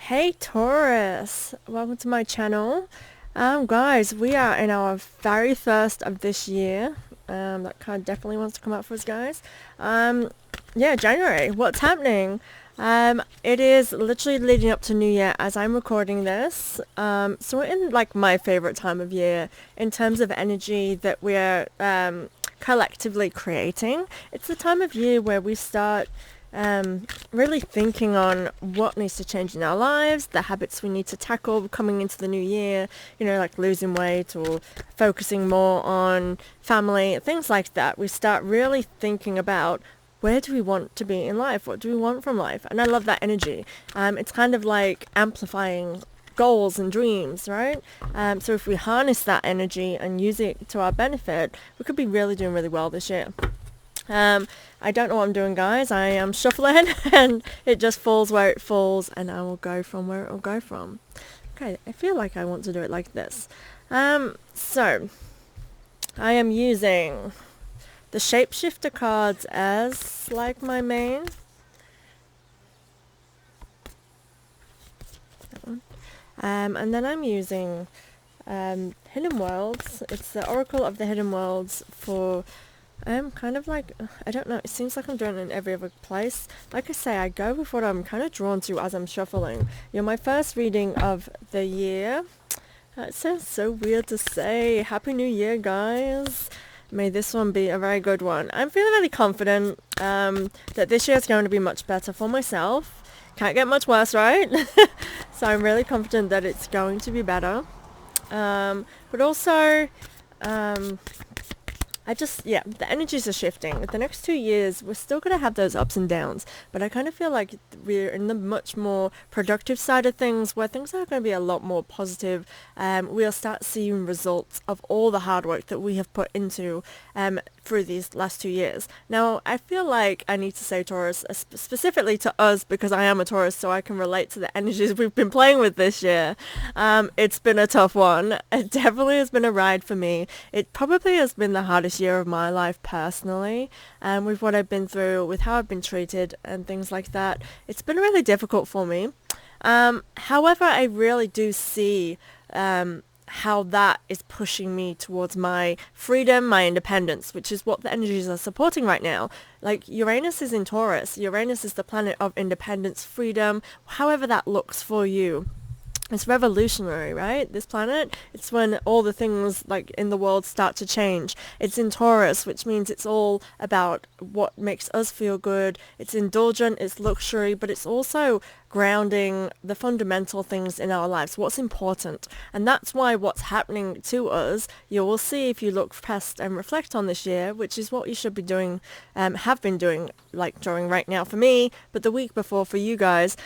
Hey Taurus, welcome to my channel. Guys, we are in our very first of this year. That card definitely wants to come out for us, guys. Yeah, January. What's happening? It is literally leading up to New Year as I'm recording this. So we're in like my favorite time of year in terms of energy that we're collectively creating. It's the time of year where we start really thinking on what needs to change in our lives, the habits we need to tackle coming into the new year, like losing weight or focusing more on family, things like that. We start really thinking about where do we want to be in life? What do we want from life? And I love that energy. It's kind of like amplifying goals and dreams, right? So if we harness that energy and use it to our benefit, we could be really doing really well this year. I don't know what I'm doing, guys. I am shuffling and it just falls where it falls, and I will go from where it will go from. Okay, I feel like I want to do it like this. So I am using the Shapeshifter cards as like my main. That one. And then I'm using Hidden Worlds. It's the Oracle of the Hidden Worlds for kind of like, I don't know, it seems like I'm doing it in every other place. Like I say, I go with what I'm kind of drawn to as I'm shuffling. You're my first reading of the year. It sounds so weird to say. Happy New Year, guys. May this one be a very good one. I'm feeling really confident that this year is going to be much better for myself. Can't get much worse, right? So I'm really confident that it's going to be better. But also, the energies are shifting. The next 2 years, we're still going to have those ups and downs, but I kind of feel like we're in the much more productive side of things where things are going to be a lot more positive. We'll start seeing results of all the hard work that we have put into through these last 2 years. Now, I feel like I need to say Taurus, specifically to us, because I am a Taurus, so I can relate to the energies we've been playing with this year. It's been a tough one. It definitely has been a ride for me. It probably has been the hardest year of my life personally, with what I've been through, with how I've been treated and things like that. It's been really difficult for me. However, I really do see how that is pushing me towards my freedom, my independence, which is what the energies are supporting right now. Like Uranus is in Taurus. Uranus is the planet of independence, freedom, however that looks for you. It's revolutionary, right? This planet, it's when all the things like in the world start to change. It's in Taurus, which means it's all about what makes us feel good. It's indulgent, it's luxury, but it's also grounding the fundamental things in our lives, what's important. And that's why what's happening to us, you will see if you look past and reflect on this year, which is what you should be doing, have been doing, like during right now for me, but the week before for you guys,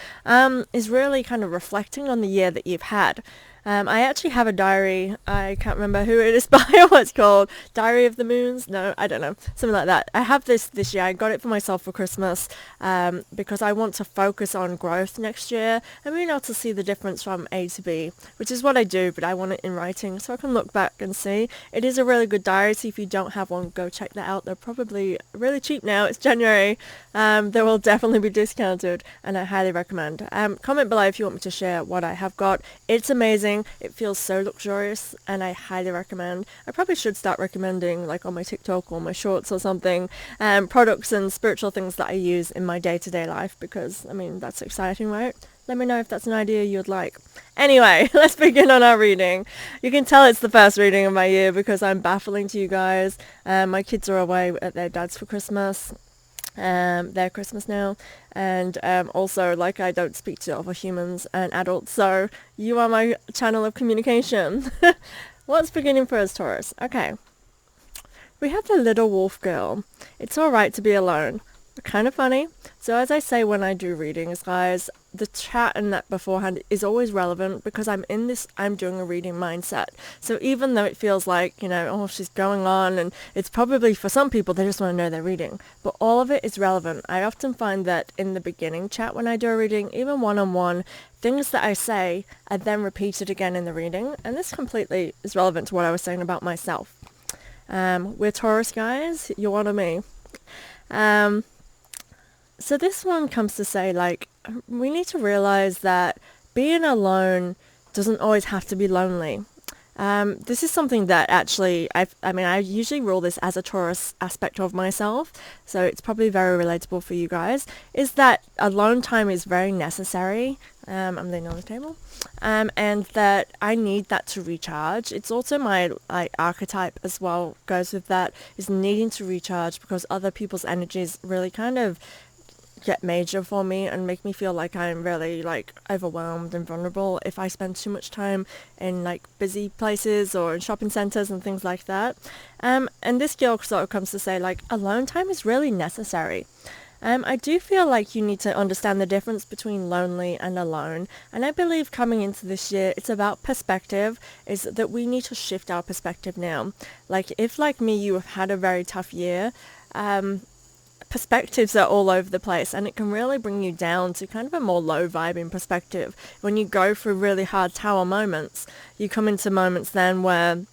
is really kind of reflecting on the year that you've had. I actually have a diary. I can't remember who it is by or what it's called. Diary of the Moons? No, I don't know. Something like that. I have this year. I got it for myself for Christmas because I want to focus on growth next year and being able to see the difference from A to B, which is what I do, but I want it in writing so I can look back and see. It is a really good diary, so if you don't have one, go check that out. They're probably really cheap now. It's January. They will definitely be discounted, and I highly recommend. Comment below if you want me to share what I have got. It's amazing. It feels so luxurious, and I highly recommend. I probably should start recommending, like on my TikTok or my shorts or something, products and spiritual things that I use in my day-to-day life, because, I mean, that's exciting, right? Let me know if that's an idea you'd like. Anyway, let's begin on our reading. You can tell it's the first reading of my year because I'm baffling to you guys. My kids are away at their dad's for Christmas. Their Christmas now, and also like I don't speak to other humans and adults, so you are my channel of communication. What's beginning for us, Taurus? Okay, we have the little wolf girl. It's alright to be alone. Kind of funny. So as I say when I do readings, guys, the chat and that beforehand is always relevant because I'm doing a reading mindset. So even though it feels like, oh, she's going on, and it's probably for some people, they just want to know they're reading. But all of it is relevant. I often find that in the beginning chat when I do a reading, even one-on-one, things that I say are then repeated again in the reading. And this completely is relevant to what I was saying about myself. We're Taurus, guys. You're one of me. So this one comes to say, like, we need to realize that being alone doesn't always have to be lonely. This is something that actually, I usually rule this as a Taurus aspect of myself, so it's probably very relatable for you guys, is that alone time is very necessary. I'm leaning on the table. And that I need that to recharge. It's also my archetype as well, goes with that, is needing to recharge because other people's energies really kind of get major for me and make me feel like I'm really overwhelmed and vulnerable if I spend too much time in busy places or in shopping centers and things like that. And this girl sort of comes to say alone time is really necessary. I do feel like you need to understand the difference between lonely and alone, and I believe coming into this year it's about perspective, is that we need to shift our perspective now. If like me you have had a very tough year, perspectives are all over the place, and it can really bring you down to kind of a more low vibing perspective. When you go through really hard tower moments, you come into moments then where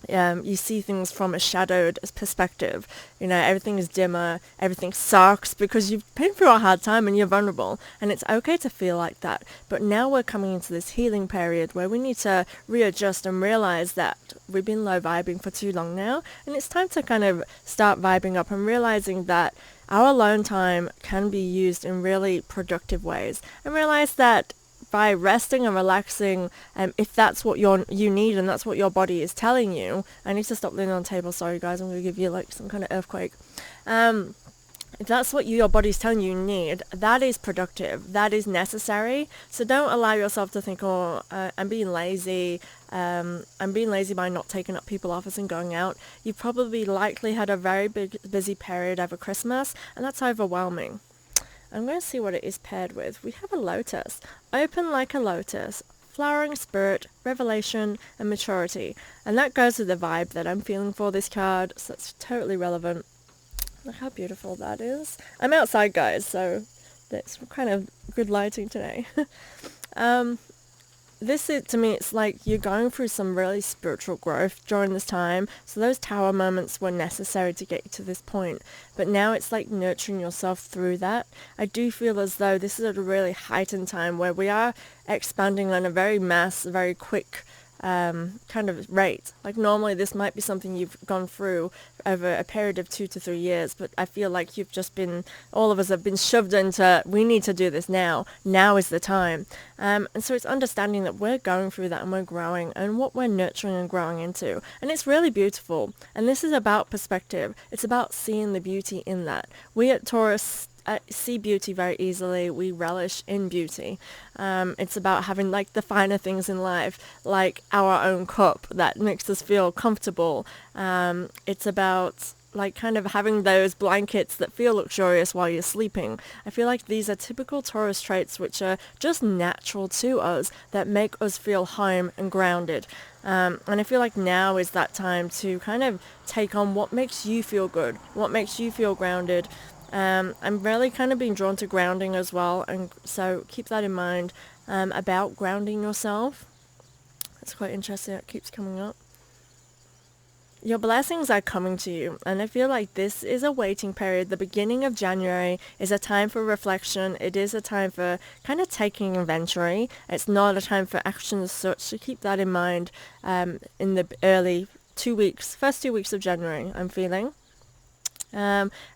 you see things from a shadowed perspective. Everything is dimmer, everything sucks because you've been through a hard time and you're vulnerable, and it's okay to feel like that. But now we're coming into this healing period where we need to readjust and realize that we've been low vibing for too long now, and it's time to kind of start vibing up and realizing that our alone time can be used in really productive ways, and realize that by resting and relaxing, if that's what you need and that's what your body is telling you. I need to stop leaning on the table, sorry guys, I'm going to give you some kind of earthquake. If that's what your body's telling you need, that is productive, that is necessary. So don't allow yourself to think, I'm being lazy. I'm being lazy by not taking up people offers and going out. You've probably likely had a very busy period over Christmas, and that's overwhelming. I'm going to see what it is paired with. We have a lotus. Open like a lotus. Flowering spirit, revelation, and maturity. And that goes with the vibe that I'm feeling for this card, so it's totally relevant. Look how beautiful that is. I'm outside, guys, so that's kind of good lighting today. This is, to me, it's like you're going through some really spiritual growth during this time. So those tower moments were necessary to get you to this point. But now it's like nurturing yourself through that. I do feel as though this is a really heightened time where we are expanding on a very quick kind of rate. Normally this might be something you've gone through over a period of 2 to 3 years, but I feel like all of us have been shoved into, we need to do this now is the time. And so it's understanding that we're going through that and we're growing and what we're nurturing and growing into, and it's really beautiful. And this is about perspective. It's about seeing the beauty in that. We at Taurus see beauty very easily. We relish in beauty. It's about having the finer things in life, like our own cup that makes us feel comfortable. It's about kind of having those blankets that feel luxurious while you're sleeping. I feel like these are typical Taurus traits which are just natural to us, that make us feel home and grounded. And I feel like now is that time to kind of take on what makes you feel good, what makes you feel grounded. I'm really kind of being drawn to grounding as well, and so keep that in mind, about grounding yourself. It's quite interesting, it keeps coming up. Your blessings are coming to you, and I feel like this is a waiting period. The beginning of January is a time for reflection. It is a time for kind of taking inventory. It's not a time for action as such, so keep that in mind in the first 2 weeks of January, I'm feeling.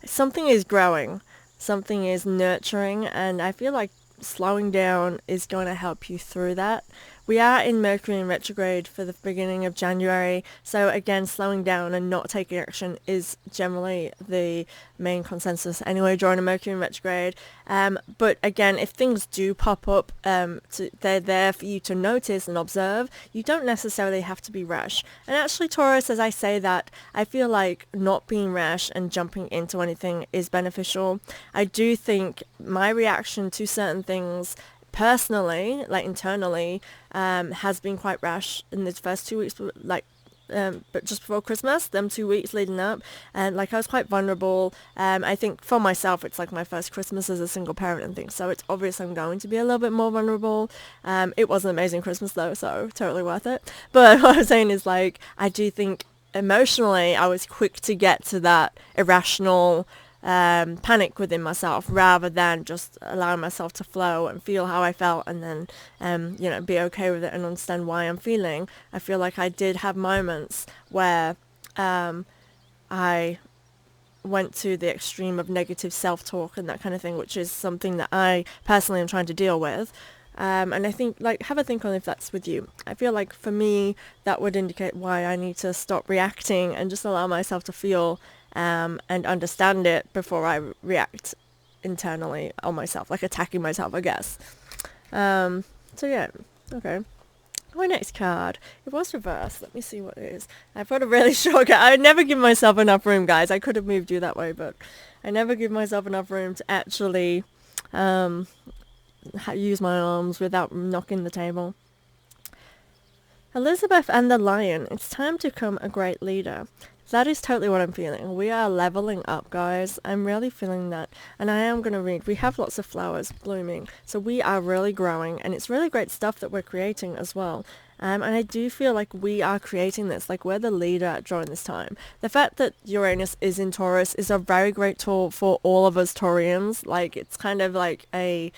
Something is growing, something is nurturing, and I feel like slowing down is going to help you through that. We are in Mercury in retrograde for the beginning of January, so again, slowing down and not taking action is generally the main consensus anyway during a Mercury in retrograde. But again, if things do pop up, they're there for you to notice and observe. You don't necessarily have to be rash. And actually, Taurus, as I say that, I feel like not being rash and jumping into anything is beneficial. I do think my reaction to certain things personally, internally, has been quite rash in the first 2 weeks, but just before Christmas, them 2 weeks leading up, and I was quite vulnerable. I think for myself, it's my first Christmas as a single parent and things, so it's obvious I'm going to be a little bit more vulnerable. It was an amazing Christmas though, so totally worth it. But what I'm saying is I do think emotionally I was quick to get to that irrational panic within myself, rather than just allowing myself to flow and feel how I felt, and then be okay with it and understand why I'm feeling. I feel like I did have moments where I went to the extreme of negative self-talk and that kind of thing, which is something that I personally am trying to deal with. And I think, have a think on if that's with you. I feel like for me, that would indicate why I need to stop reacting and just allow myself to feel and understand it before I react internally on myself, like attacking myself, I guess. So yeah, okay. My next card, it was reversed. Let me see what it is. I've got a really short card. I never give myself enough room, guys. I could have moved you that way, but I never give myself enough room to actually use my arms without knocking the table. Elizabeth and the Lion. It's time to become a great leader. That is totally what I'm feeling. We are leveling up, guys. I'm really feeling that. And I am going to read. We have lots of flowers blooming. So we are really growing. And it's really great stuff that we're creating as well. And I do feel like we are creating this. Like, we're the leader during this time. The fact that Uranus is in Taurus is a very great tool for all of us Taurians. Like, it's kind of like a...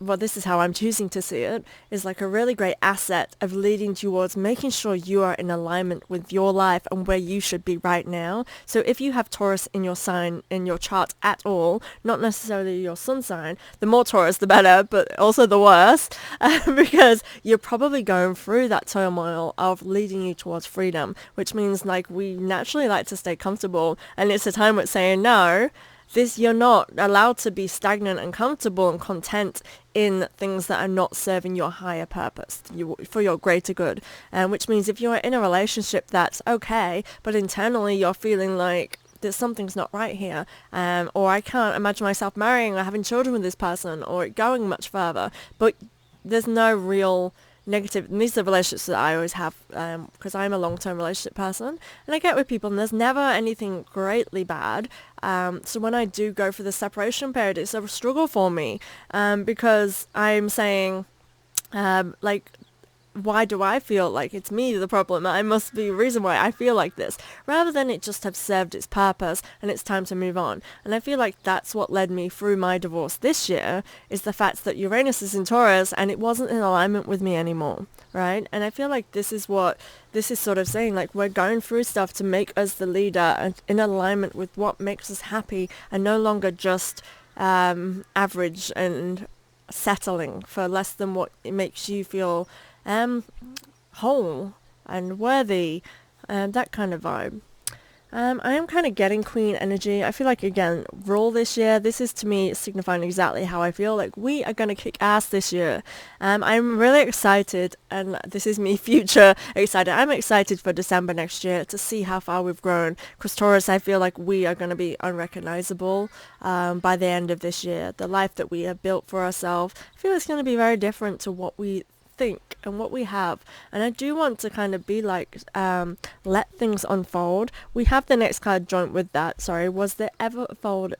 well, this is how I'm choosing to see it, is like a really great asset of leading towards making sure you are in alignment with your life and where you should be right now. So if you have Taurus in your sign, in your chart at all, not necessarily your sun sign, the more Taurus the better, but also the worse, because you're probably going through that turmoil of leading you towards freedom, which means like we naturally like to stay comfortable, and it's a time with saying no. You're not allowed to be stagnant and comfortable and content in things that are not serving your higher purpose, for your greater good. Which means if you're in a relationship that's okay, but internally you're feeling like that something's not right here, or I can't imagine myself marrying or having children with this person or going much further, but there's no real negative, and these are the relationships that I always have, because I'm a long-term relationship person, and I get with people and there's never anything greatly bad. So when I do go for the separation period, it's a struggle for me, because I'm saying, why do I feel like it's me the problem? I must be a reason why I feel like this, rather than it just have served its purpose and it's time to move on. And I feel like that's what led me through my divorce this year, is the fact that Uranus is in Taurus and it wasn't in alignment with me anymore, right? And I feel like this is what this is sort of saying, like we're going through stuff to make us the leader and in alignment with what makes us happy, and no longer just average and settling for less than what it makes you feel whole and worthy, and that kind of vibe. I am kind of getting Queen energy. I feel like, again, rule this year, this is to me signifying exactly how I feel. Like, we are going to kick ass this year. I'm really excited, and this is me future excited. I'm excited for December next year to see how far we've grown. Because Taurus, I feel like we are going to be unrecognizable by the end of this year. The life that we have built for ourselves, I feel it's going to be very different to what we think and what we have. And I do want to kind of be like, let things unfold. We have the next card joint with that, was the ever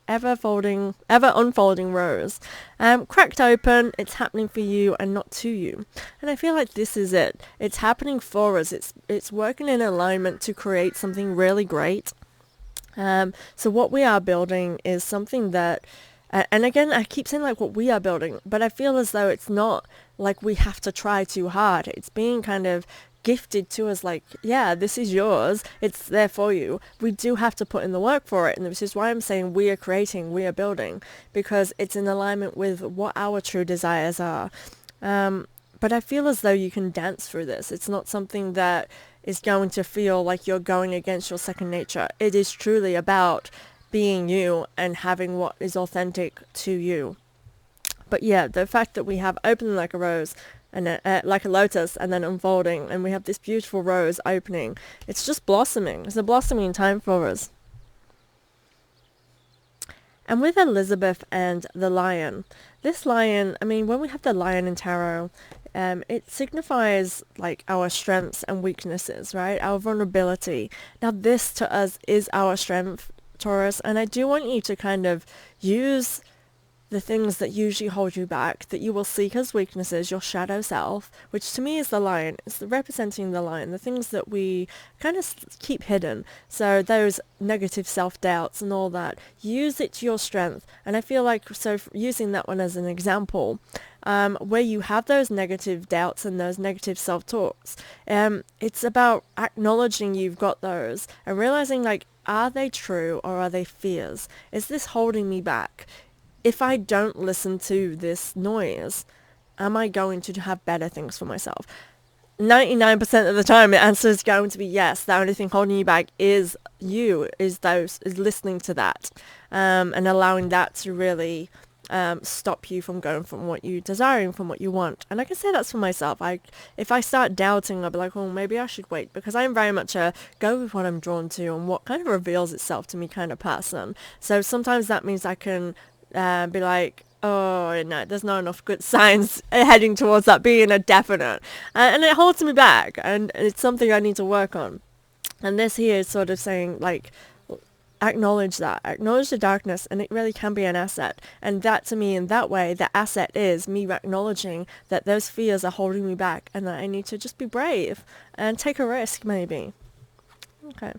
unfolding rose. Cracked open, it's happening for you and not to you. And I feel like this is it. It's happening for us. It's working in alignment to create something really great. So what we are building is something that, and again, I keep saying like what we are building, but I feel as though it's not like we have to try too hard. It's being kind of gifted to us, like, yeah, this is yours. It's there for you. We do have to put in the work for it. And this is why I'm saying we are creating, we are building, because it's in alignment with what our true desires are. But I feel as though you can dance through this. It's not something that is going to feel like you're going against your second nature. It is truly about being you and having what is authentic to you. But yeah, the fact that we have opening like a rose and like a lotus, and then unfolding, and we have this beautiful rose opening, it's just blossoming. It's a blossoming time for us. And with Elizabeth and the lion, this lion, I mean, when we have the lion in tarot, it signifies like our strengths and weaknesses, right? Our vulnerability. Now this to us is our strength, Taurus, and I do want you to kind of use the things that usually hold you back, that you will seek as weaknesses, your shadow self, which to me is the lion. It's representing the lion, the things that we kind of keep hidden. So those negative self-doubts and all that, use it to your strength. And I feel like, so using that one as an example, where you have those negative doubts and those negative self-talks, it's about acknowledging you've got those and realizing, like, are they true or are they fears? Is this holding me back? If I don't listen to this noise, am I going to have better things for myself? 99% of the time the answer is going to be yes. The only thing holding you back is listening to that, and allowing that to really stop you from going from what you desiring, from what you want. And I can say that's for myself. If I start doubting, I'll be like, oh, maybe I should wait, because I'm very much a go with what I'm drawn to and what kind of reveals itself to me kind of person. So sometimes that means I can be like, oh no, there's not enough good signs heading towards that being a definite, and it holds me back, and it's something I need to work on. And this here is sort of saying, like, acknowledge the darkness, and it really can be an asset. And that, to me, in that way, the asset is me acknowledging that those fears are holding me back and that I need to just be brave and take a risk, maybe. Okay.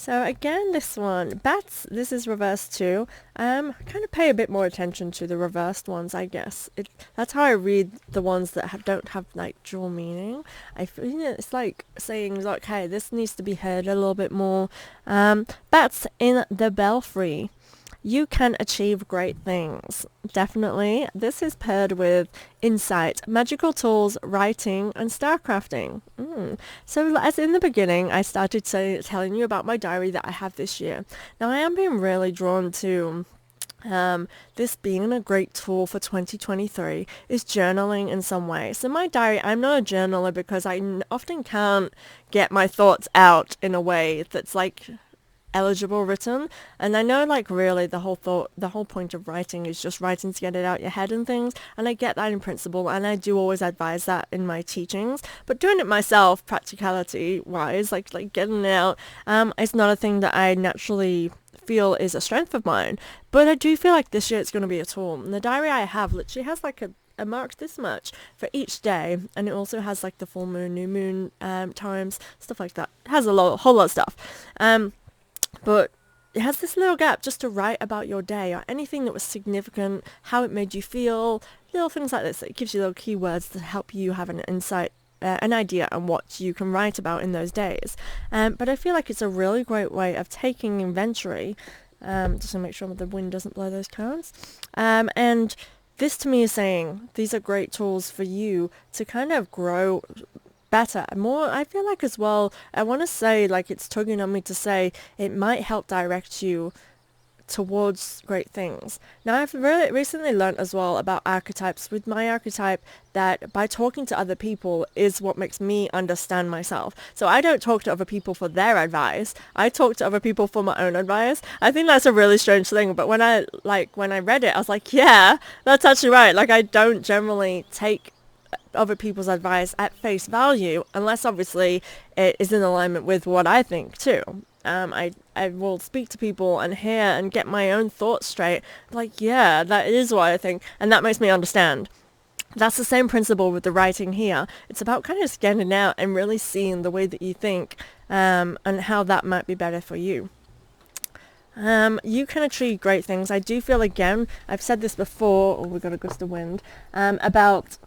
So again, this one, bats, this is reversed too. Kind of pay a bit more attention to the reversed ones, I guess. That's how I read the ones that don't have, like, dual meaning. I feel it's like saying, like, hey, this needs to be heard a little bit more. Bats in the belfry. You can achieve great things. Definitely. This is paired with insight, magical tools, writing, and starcrafting. So as in the beginning, I started telling you about my diary that I have this year. Now I am being really drawn to this being a great tool for 2023 is journaling in some way. So my diary, I'm not a journaler because I often can't get my thoughts out in a way that's, like, eligible written. And I know, like, really the whole point of writing is just writing to get it out your head and things, and I get that in principle, and I do always advise that in my teachings, but doing it myself, practicality wise, like getting it out, is not a thing that I naturally feel is a strength of mine. But I do feel like this year it's going to be a tool. And the diary I have literally has, like, a mark this much for each day, and it also has, like, the full moon, new moon times, stuff like that. It has a whole lot of stuff. But it has this little gap just to write about your day or anything that was significant, how it made you feel, little things like this. It gives you little keywords to help you have an insight, an idea on what you can write about in those days. But I feel like it's a really great way of taking inventory, just to make sure the wind doesn't blow those cards. And this to me is saying these are great tools for you to kind of grow better, more. I feel like as well, I want to say, like, it's tugging on me to say it might help direct you towards great things. Now, I've really recently learned as well about archetypes. With my archetype, that by talking to other people is what makes me understand myself. So I don't talk to other people for their advice. I talk to other people for my own advice. I think that's a really strange thing. But when I read it, I was like, yeah, that's actually right. Like, I don't generally take other people's advice at face value unless obviously it is in alignment with what I think too. I will speak to people and hear and get my own thoughts straight, like, yeah, that is what I think, and that makes me understand. That's the same principle with the writing here. It's about kind of scanning out and really seeing the way that you think, and how that might be better for you. You can achieve great things. I do feel, again, I've said this before, we've got a gust of wind, about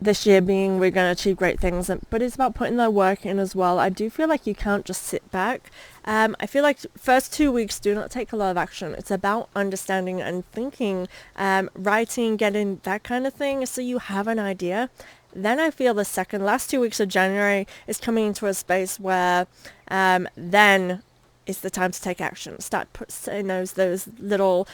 this year being we're going to achieve great things, but it's about putting the work in as well. I do feel like you can't just sit back. I feel like first 2 weeks do not take a lot of action. It's about understanding and thinking, writing, getting that kind of thing, so you have an idea. Then I feel the last 2 weeks of January is coming into a space where then it's the time to take action. Start putting those little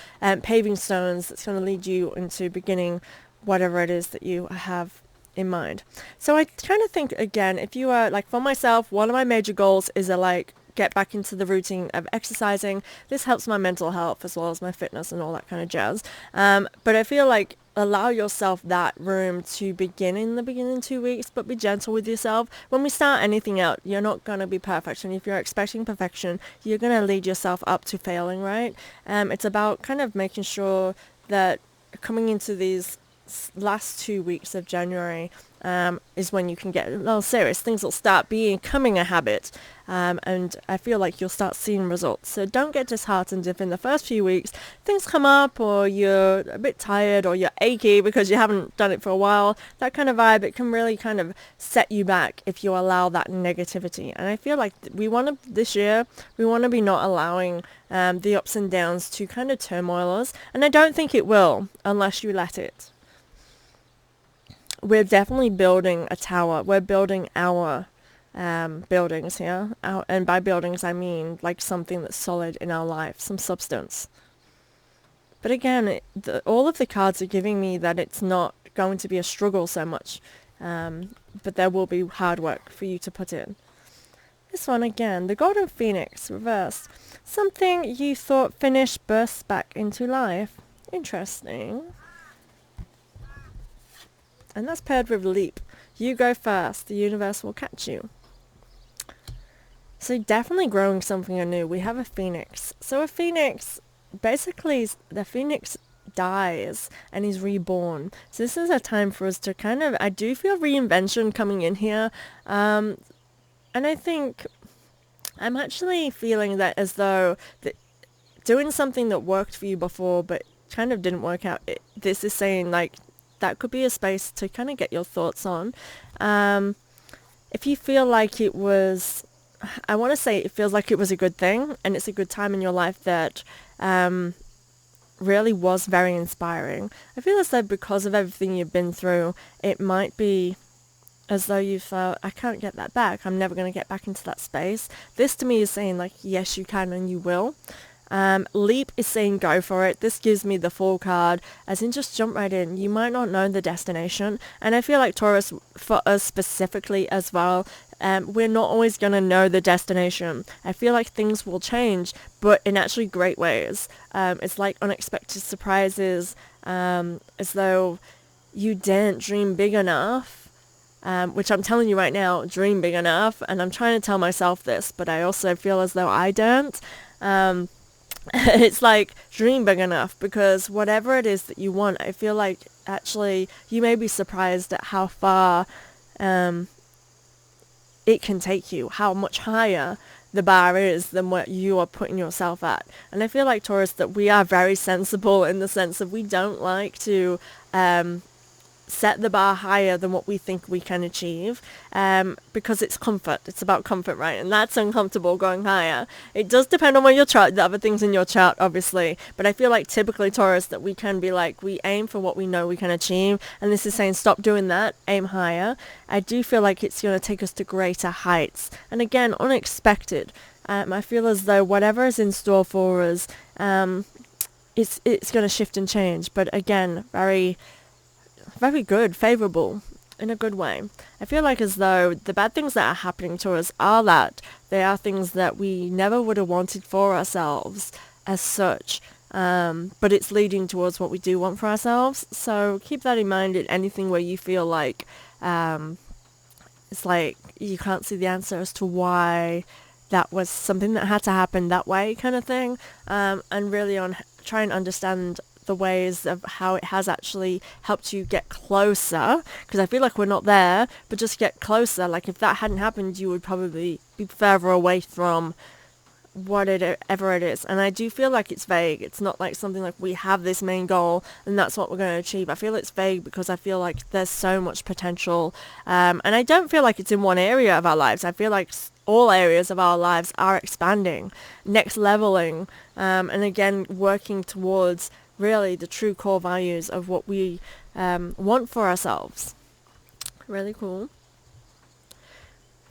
paving stones that's going to lead you into beginning whatever it is that you have in mind. So I kind of think, again, if you are, like, for myself, one of my major goals is to get back into the routine of exercising. This helps my mental health as well as my fitness and all that kind of jazz. But I feel like allow yourself that room to begin in the beginning 2 weeks, but be gentle with yourself. When we start anything out, you're not going to be perfect. And if you're expecting perfection, you're going to lead yourself up to failing, right? It's about kind of making sure that coming into these last 2 weeks of January is when you can get a little serious. Things will start becoming a habit, and I feel like you'll start seeing results. So don't get disheartened if in the first few weeks things come up, or you're a bit tired, or you're achy because you haven't done it for a while. That kind of vibe, it can really kind of set you back if you allow that negativity. And I feel like this year we want to be not allowing the ups and downs to kind of turmoil us, and I don't think it will unless you let it. We're definitely building a tower. We're building our buildings here. And by buildings, I mean like something that's solid in our life, some substance. But again, all of the cards are giving me that it's not going to be a struggle so much. But there will be hard work for you to put in. This one again, the Golden Phoenix, reversed. Something you thought finished bursts back into life. Interesting. And that's paired with leap. You go first, the universe will catch you. So definitely growing something anew. We have a phoenix. So a phoenix, basically the phoenix dies and is reborn. So this is a time for us to kind of, I do feel reinvention coming in here. And I think I'm actually feeling that as though doing something that worked for you before but kind of didn't work out, this is saying like, that could be a space to kind of get your thoughts on. If you feel like it was, I want to say it feels like it was a good thing and it's a good time in your life that really was very inspiring. I feel as though because of everything you've been through, it might be as though you felt, I can't get that back. I'm never going to get back into that space. This to me is saying like, yes, you can and you will. Leap is saying go for it. This gives me the Fool card, as in just jump right in. You might not know the destination, and I feel like Taurus, for us specifically as well, we're not always going to know the destination. I feel like things will change, but in actually great ways. It's like unexpected surprises, as though you didn't dream big enough, which I'm telling you right now, dream big enough, and I'm trying to tell myself this, but I also feel as though I don't. It's like dream big enough, because whatever it is that you want, I feel like actually you may be surprised at how far it can take you, how much higher the bar is than what you are putting yourself at. And I feel like Taurus, that we are very sensible in the sense of we don't like to set the bar higher than what we think we can achieve, because it's comfort. It's about comfort, right? And that's uncomfortable going higher. It does depend on where your chart, the other things in your chart, obviously, but I feel like typically Taurus, that we can be like, we aim for what we know we can achieve, and this is saying stop doing that, aim higher. I do feel like it's going to take us to greater heights, and again, unexpected. I feel as though whatever is in store for us, it's going to shift and change, but again, very good, favorable, in a good way. I feel like as though the bad things that are happening to us are that they are things that we never would have wanted for ourselves as such, but it's leading towards what we do want for ourselves. So keep that in mind in anything where you feel like it's like you can't see the answer as to why that was something that had to happen that way, kind of thing, and really try and understand the ways of how it has actually helped you get closer, because I feel like we're not there, but just get closer. Like if that hadn't happened, you would probably be further away from whatever it is. And I do feel like it's vague. It's not like something like we have this main goal and that's what we're going to achieve. I feel it's vague because I feel like there's so much potential, and I don't feel like it's in one area of our lives. I feel like all areas of our lives are expanding, next leveling, and again working towards really the true core values of what we want for ourselves. Really cool.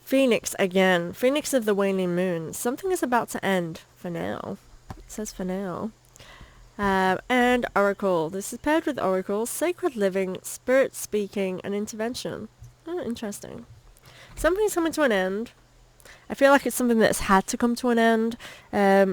Phoenix again. Phoenix of the waning moon. Something is about to end for now. It says for now. And Oracle. This is paired with Oracle. Sacred living, spirit speaking, and intervention. Oh, interesting. Something's coming to an end. I feel like it's something that's had to come to an end,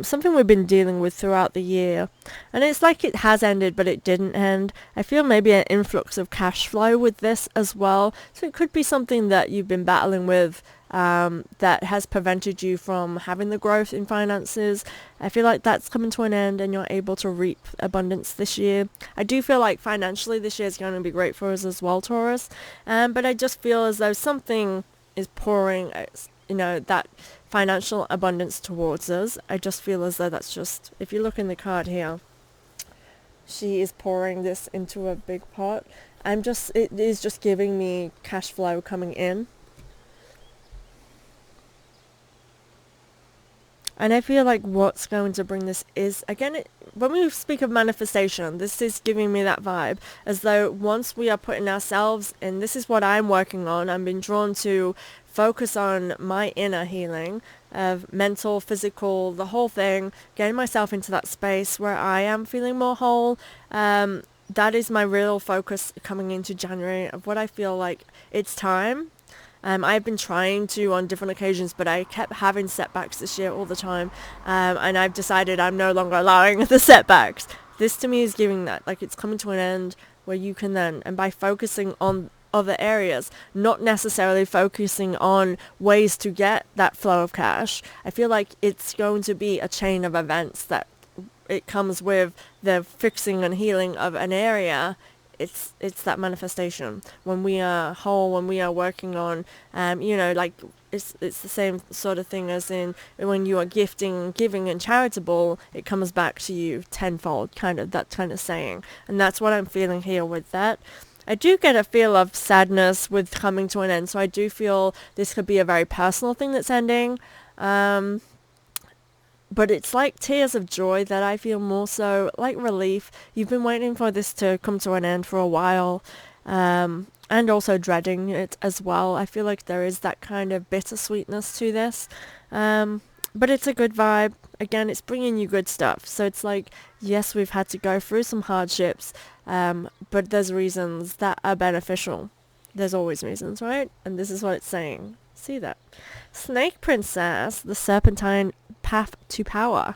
something we've been dealing with throughout the year. And it's like it has ended, but it didn't end. I feel maybe an influx of cash flow with this as well. So it could be something that you've been battling with that has prevented you from having the growth in finances. I feel like that's coming to an end and you're able to reap abundance this year. I do feel like financially this year is going to be great for us as well, Taurus. But I just feel as though something is pouring, that financial abundance towards us. I just feel as though that's just, if you look in the card here, she is pouring this into a big pot. It is just giving me cash flow coming in. And I feel like what's going to bring this is, again, when we speak of manifestation, this is giving me that vibe, as though once we are putting ourselves in, this is what I'm working on. I'm being drawn to focus on my inner healing of mental, physical, the whole thing, getting myself into that space where I am feeling more whole. That is my real focus coming into January, of what I feel like it's time. I've been trying to on different occasions, but I kept having setbacks this year all the time. And I've decided I'm no longer allowing the setbacks. This to me is giving that, like it's coming to an end where you can then, and by focusing on other areas, not necessarily focusing on ways to get that flow of cash, I feel like it's going to be a chain of events that it comes with the fixing and healing of an area. It's that manifestation. When we are whole, when we are working on, like it's the same sort of thing as in when you are gifting, giving and charitable, it comes back to you tenfold, that kind of saying. And that's what I'm feeling here with that. I do get a feel of sadness with coming to an end. So I do feel this could be a very personal thing that's ending. But it's like tears of joy that I feel more so like relief. You've been waiting for this to come to an end for a while, and also dreading it as well. I feel like there is that kind of bittersweetness to this, but it's a good vibe. Again, it's bringing you good stuff. So it's like, yes, we've had to go through some hardships, but there's reasons that are beneficial. There's always reasons, right? And this is what it's saying. See that? Snake Princess, the Serpentine Path to Power.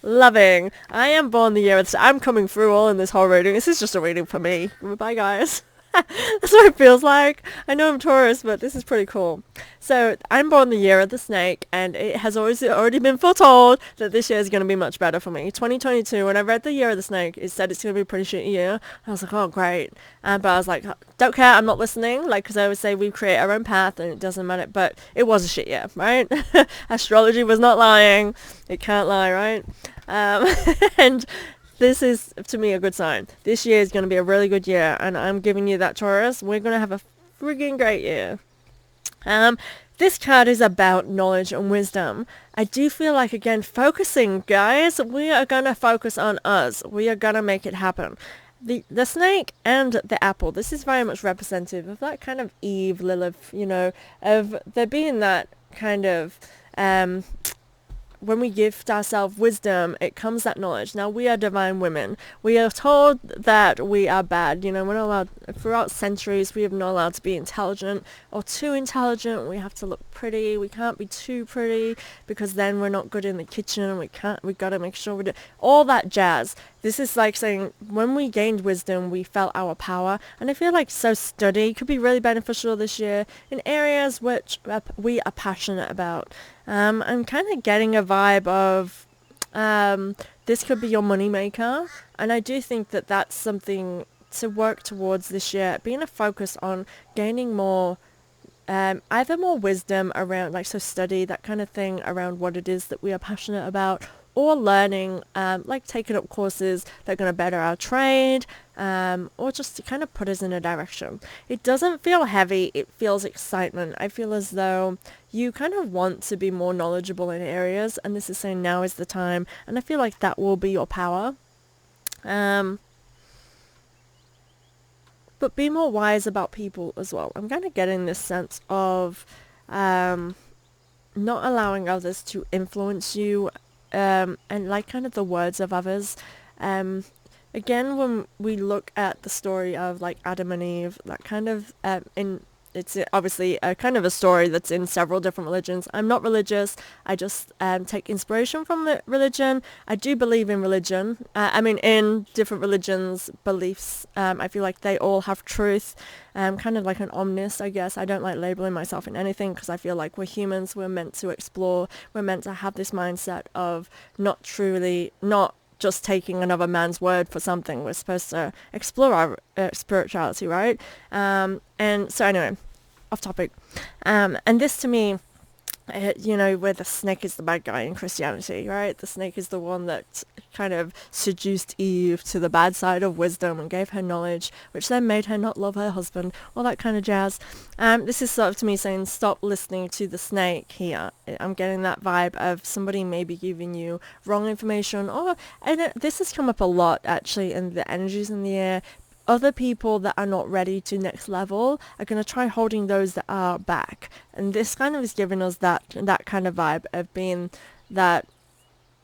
Loving. I am born the year of the... I'm coming through all in this whole reading. This is just a reading for me. Bye, guys. That's what it feels like. I know I'm Taurus, but this is pretty cool. So I'm born the year of the snake, and it has already been foretold that this year is going to be much better for me. 2022, when I read the year of the snake, it said it's going to be a pretty shitty year. I was like, oh, great. But I was like, don't care, I'm not listening. Like, because I always say we create our own path, and it doesn't matter. But it was a shit year, right? Astrology was not lying. It can't lie, right? And... this is, to me, a good sign. This year is going to be a really good year, and I'm giving you that, Taurus. We're going to have a friggin' great year. This card is about knowledge and wisdom. I do feel like, again, focusing, guys. We are going to focus on us. We are going to make it happen. The snake and the apple, this is very much representative of that kind of Eve, Lilith, of there being that kind of... when we gift ourselves wisdom, it comes that knowledge. Now, we are divine women. We are told that we are bad. We're not allowed, throughout centuries, we are not allowed to be intelligent or too intelligent. We have to look pretty. We can't be too pretty because then we're not good in the kitchen. We got to make sure we do all that jazz. This is like saying when we gained wisdom, we felt our power. And I feel like study could be really beneficial this year in areas which we are passionate about. I'm kind of getting a vibe of this could be your money maker, and I do think that that's something to work towards this year, being a focus on gaining more, either more wisdom around, like, so study, that kind of thing around what it is that we are passionate about, or learning, like taking up courses that are going to better our trade, or just to kind of put us in a direction. It doesn't feel heavy, it feels excitement. I feel as though you kind of want to be more knowledgeable in areas, and this is saying now is the time, and I feel like that will be your power. But be more wise about people as well. I'm kind of getting this sense of not allowing others to influence you, and like kind of the words of others. Again, when we look at the story of like Adam and Eve, that kind of it's obviously a kind of a story that's in several different religions. I'm not religious. I just take inspiration from the religion. I do believe in religion. In different religions, beliefs. I feel like they all have truth. Kind of like an omnist, I guess. I don't like labeling myself in anything because I feel like we're humans. We're meant to explore. We're meant to have this mindset of not just taking another man's word for something. We're supposed to explore our spirituality, right? And so anyway, off topic. And this to me, where the snake is the bad guy in Christianity, right? The snake is the one that kind of seduced Eve to the bad side of wisdom and gave her knowledge, which then made her not love her husband, all that kind of jazz. This is sort of to me saying, stop listening to the snake here. I'm getting that vibe of somebody maybe giving you wrong information, this has come up a lot actually in the energies in the air. Other people that are not ready to next level are going to try holding those that are back. And this kind of is giving us that kind of vibe of being that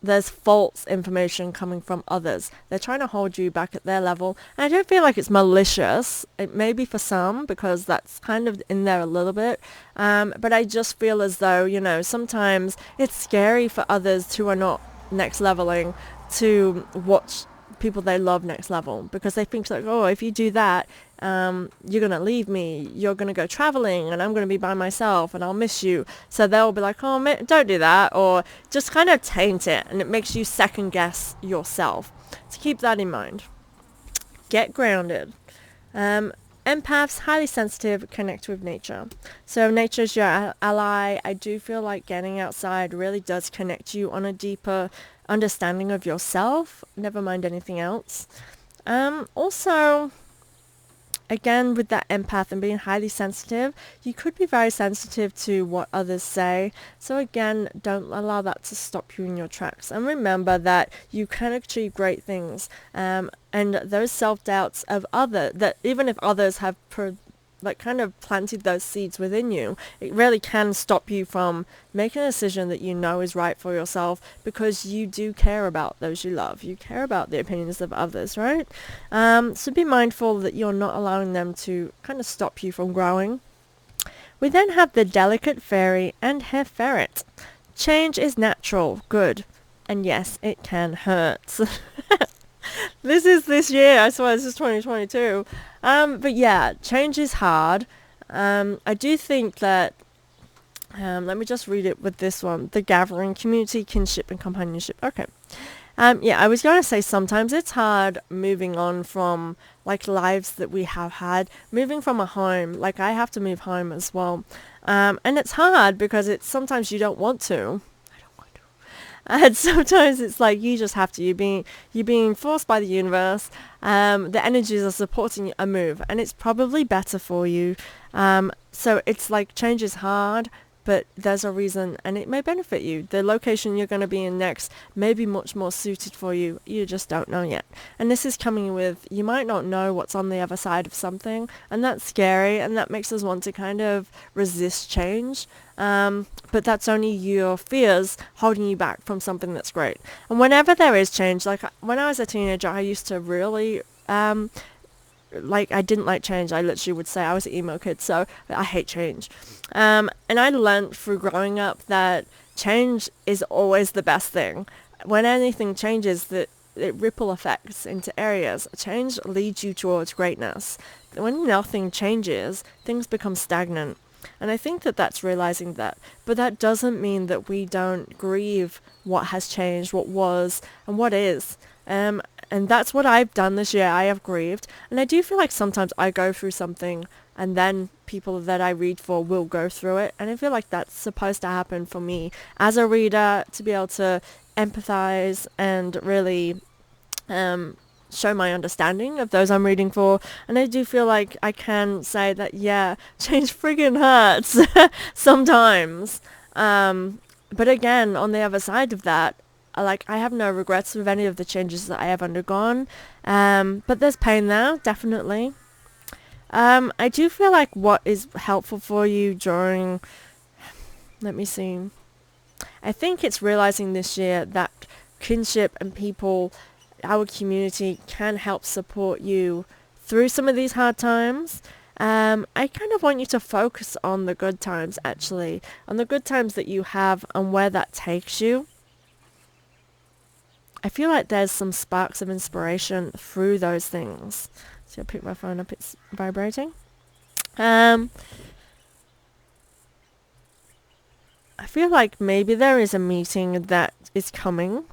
there's false information coming from others. They're trying to hold you back at their level. And I don't feel like it's malicious. It may be for some because that's kind of in there a little bit. But I just feel as though, sometimes it's scary for others who are not next leveling to watch people they love next level, because they think like, oh, if you do that, you're gonna leave me, you're gonna go traveling, and I'm gonna be by myself, and I'll miss you. So they'll be like, oh, don't do that, or just kind of taint it, and it makes you second guess yourself. So keep that in mind. Get grounded. Empaths, highly sensitive, connect with nature. So nature's your ally. I do feel like getting outside really does connect you on a deeper understanding of yourself, never mind anything else. Also, again, with that empath and being highly sensitive, you could be very sensitive to what others say. So again, don't allow that to stop you in your tracks. And remember that you can achieve great things. And those self-doubts of others, that even if others have kind of planted those seeds within you, it really can stop you from making a decision that you know is right for yourself, because you do care about those you love. You care about the opinions of others, right? So be mindful that you're not allowing them to kind of stop you from growing. We then have the delicate fairy and her ferret. Change is natural, good, and yes, it can hurt. This is this year, I swear this is 2022. But yeah, change is hard. I do think that, let me just read it with this one. The gathering, community, kinship, and companionship. Okay. I was going to say sometimes it's hard moving on from like lives that we have had, moving from a home. Like I have to move home as well. And it's hard because it's sometimes you don't want to. And sometimes it's like you just have to. You're being forced by the universe. The energies are supporting a move, and it's probably better for you. So it's like change is hard, but there's a reason, and it may benefit you. The location you're going to be in next may be much more suited for you. You just don't know yet. And this is coming with, you might not know what's on the other side of something, and that's scary, and that makes us want to kind of resist change. But that's only your fears holding you back from something that's great. And whenever there is change, like when I was a teenager, I used to really, I didn't like change. I literally would say I was an emo kid, so I hate change. And I learned through growing up that change is always the best thing. When anything changes, that it ripple effects into areas. Change leads you towards greatness. When nothing changes, things become stagnant. And I think that that's realizing that. But that doesn't mean that we don't grieve what has changed, what was, and what is. And that's what I've done this year. I have grieved. And I do feel like sometimes I go through something and then people that I read for will go through it. And I feel like that's supposed to happen for me as a reader, to be able to empathize and really show my understanding of those I'm reading for. And I do feel like I can say that, yeah, change friggin' hurts sometimes. But again, on the other side of that, I have no regrets with any of the changes that I have undergone. But there's pain there, definitely. I do feel like what is helpful for you during, let me see, I think it's realizing this year that kinship and people, our community, can help support you through some of these hard times. I kind of want you to focus on the good times, actually, on the good times that you have and where that takes you. I feel like there's some sparks of inspiration through those things. So I'll pick my phone up, it's vibrating. I feel like maybe there is a meeting that is coming.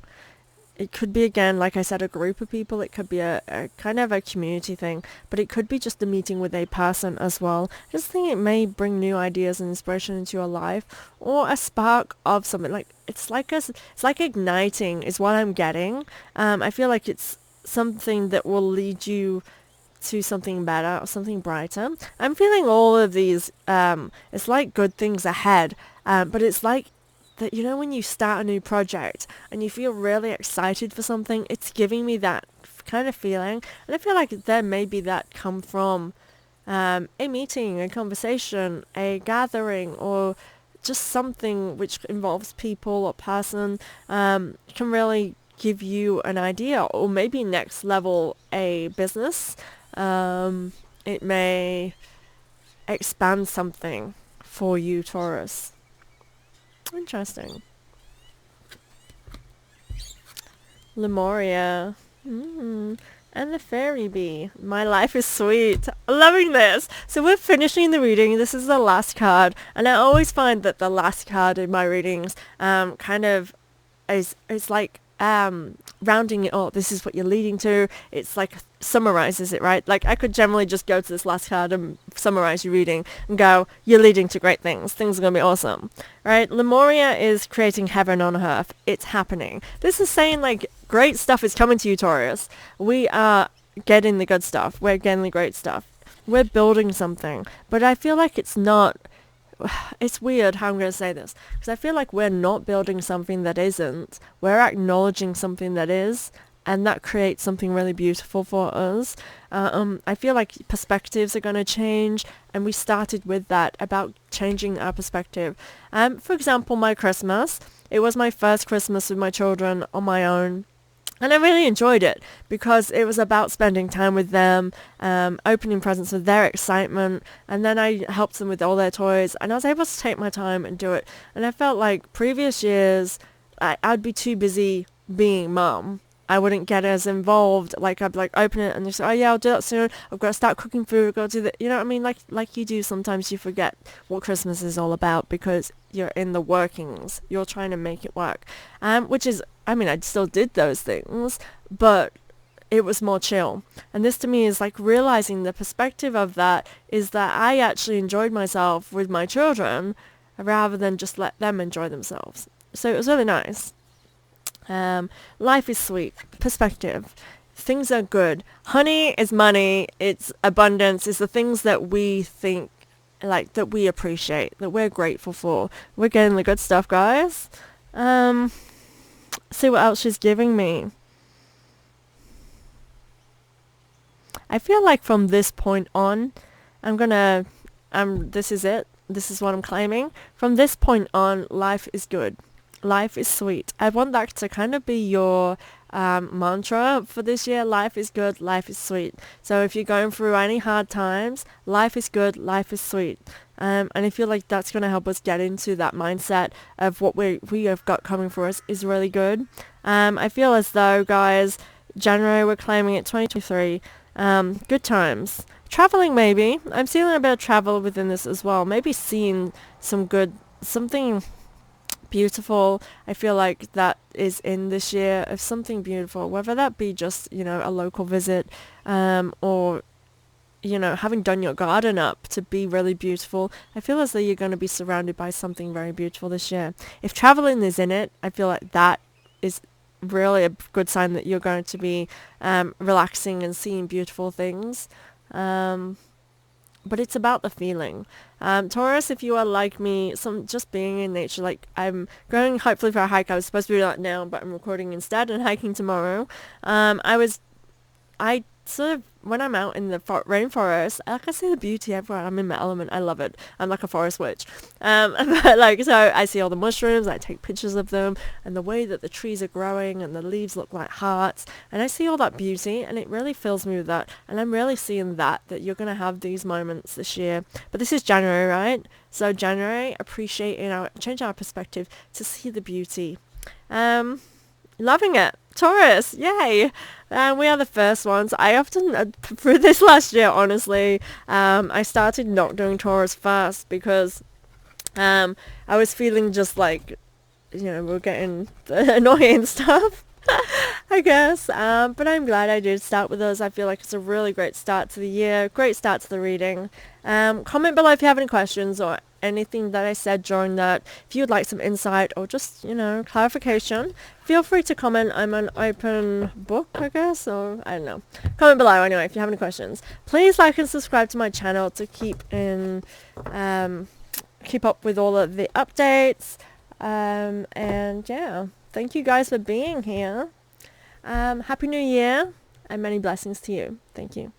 It could be, again, like I said, a group of people. It could be a kind of a community thing, but it could be just a meeting with a person as well. I just think it may bring new ideas and inspiration into your life, or a spark of something. Like it's like igniting is what I'm getting. I feel like it's something that will lead you to something better or something brighter. I'm feeling all of these. It's like good things ahead, but it's like that, you know, when you start a new project and you feel really excited for something, it's giving me that kind of feeling. And I feel like there may be that come from a meeting, a conversation, a gathering, or just something which involves people or person, can really give you an idea, or maybe next level a business. It may expand something for you, Taurus. Interesting. Lemuria. And the fairy bee. My life is sweet. Loving this. So we're finishing the reading. This is the last card. And I always find that the last card in my readings kind of is like rounding it up. This is what you're leading to. It's like summarizes it, right? Like I could generally just go to this last card and summarize your reading and go, you're leading to great things. Things are going to be awesome, right? Lemuria is creating heaven on earth. It's happening. This is saying like great stuff is coming to you, Taurus. We are getting the good stuff. We're getting the great stuff. We're building something. But I feel like it's not. It's weird how I'm going to say this, because I feel like we're not building something that isn't. We're acknowledging something that is, and that creates something really beautiful for us. I feel like perspectives are going to change, and we started with that, about changing our perspective. For example, my Christmas. It was my first Christmas with my children on my own. And I really enjoyed it because it was about spending time with them, opening presents with their excitement, and then I helped them with all their toys, and I was able to take my time and do it. And I felt like previous years, I'd be too busy being mum. I wouldn't get as involved. Like I'd like open it and just say, oh yeah, I'll do that soon. I've got to start cooking food. I've got to do that. You know what I mean? Like you do sometimes, you forget what Christmas is all about because you're in the workings. You're trying to make it work. Which is, I mean, I still did those things, but it was more chill. And this to me is like realizing the perspective of that is that I actually enjoyed myself with my children rather than just let them enjoy themselves. So it was really nice. Life is sweet. Perspective. Things are good. Honey is money. It's abundance. It's the things that we think, like, that we appreciate, that we're grateful for. We're getting the good stuff, guys. See what else she's giving me. I feel like from this point on, this is it. This is what I'm claiming. From this point on, life is good. Life is sweet. I want that to kind of be your mantra for this year. Life is good, life is sweet. So if you're going through any hard times, life is good, life is sweet. And I feel like that's going to help us get into that mindset of what we have got coming for us is really good. I feel as though, guys, January, we're claiming it, 2023, good times. Traveling, maybe. I'm feeling a bit of travel within this as well. Maybe seeing something beautiful. I feel like that is in this year of something beautiful, whether that be just, a local visit, or, having done your garden up to be really beautiful. I feel as though you're going to be surrounded by something very beautiful this year. If traveling is in it, I feel like that is really a good sign that you're going to be relaxing and seeing beautiful things. But it's about the feeling. Taurus, if you are like me, just being in nature, like I'm going hopefully for a hike. I was supposed to be like now, but I'm recording instead and hiking tomorrow. I sort of when I'm out in the rainforest, like I see the beauty everywhere. I'm in my element. I love it. I'm like a forest witch. But like, so I see all the mushrooms. I take pictures of them and the way that the trees are growing and the leaves look like hearts. And I see all that beauty, and it really fills me with that. And I'm really seeing that you're going to have these moments this year. But this is January, right? So January, appreciating change our perspective to see the beauty. Loving it. Taurus, yay! We are the first ones. I often, for this last year, honestly, I started not doing Taurus fast because I was feeling just like, we're getting annoying stuff. I guess. But I'm glad I did start with us. I feel like it's a really great start to the year, great start to the reading. Comment below if you have any questions or anything that I said during that. If you would like some insight or just, clarification, feel free to comment. I'm an open book, I guess, or I don't know. Comment below anyway if you have any questions. Please like and subscribe to my channel to keep up with all of the updates. And yeah, thank you guys for being here. Happy New Year and many blessings to you. Thank you.